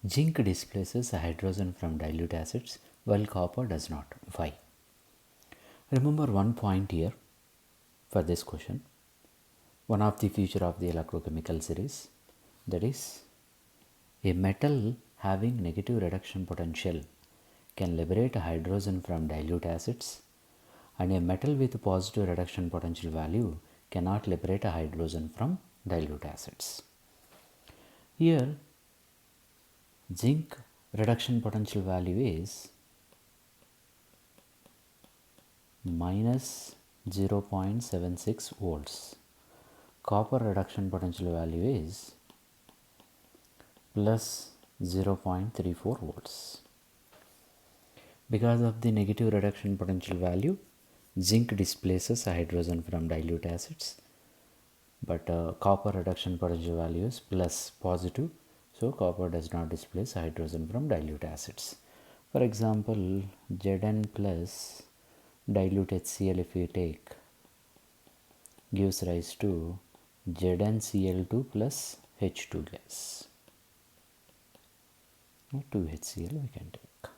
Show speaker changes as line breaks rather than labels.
Zinc displaces a hydrogen from dilute acids while copper does not. Why? Remember one point here for this question. One of the feature of the electrochemical series, that is, a metal having negative reduction potential can liberate a hydrogen from dilute acids, and a metal with positive reduction potential value cannot liberate a hydrogen from dilute acids. Here, zinc reduction potential value is minus 0.76 volts. Copper reduction potential value is plus 0.34 volts. Because of the negative reduction potential value, zinc displaces hydrogen from dilute acids, but copper reduction potential value is plus positive, so copper does not displace hydrogen from dilute acids. For example, Zn plus dilute HCl, if we take, gives rise to ZnCl2 plus H2 gas. 2HCl we can take.